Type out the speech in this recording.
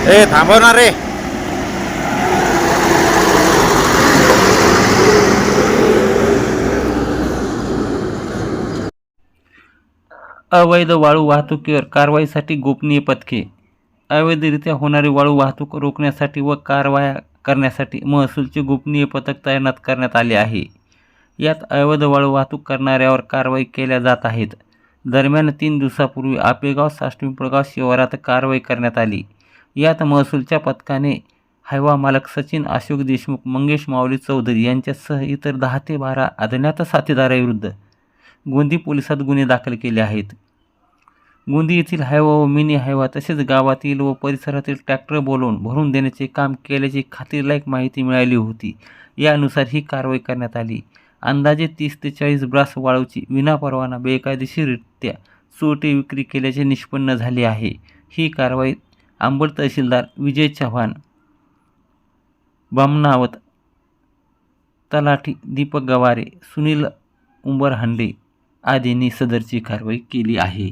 ए थांबवणार रे. अवैध वाळू वाहतुकीवर कारवाईसाठी गोपनीय पथके. अवैधरित्या होणारी वाळू वाहतूक रोखण्यासाठी व कारवाया करण्यासाठी महसूलचे गोपनीय पथक तैनात करण्यात आले आहे. यात अवैध वाळू वाहतूक करणाऱ्यावर कारवाई केल्या जात आहेत. दरम्यान 3 दिवसापूर्वी आपेगाव साष्टपिंपळगाव शिवारात कारवाई करण्यात आली. यात महसूलच्या पथकाने हायवा मालक सचिन अशोक देशमुख, मंगेश माऊली चौधरी यांच्यासह इतर 10 ते 12 अज्ञात साथीदाराविरुद्ध गोंदी पोलिसात गुन्हे दाखल केले आहेत. गोंदी येथील हायवा व मिनी हायवा तसेच गावातील व परिसरातील ट्रॅक्टर बोलावून भरून देण्याचे काम केल्याची खात्रीलायक माहिती मिळाली होती. यानुसार ही कारवाई करण्यात आली. अंदाजे 30 ते 40 ब्रास वाळूची विनापरवाना बेकायदेशीररित्या चोरटी विक्री केल्याचे निष्पन्न झाले आहे. ही कारवाई अंबड तहसीलदार विजय चव्हाण, बामणावत तलाठी दीपक गवारे, सुनील उंबरहांडे आदींनी सदरची कारवाई केली आहे.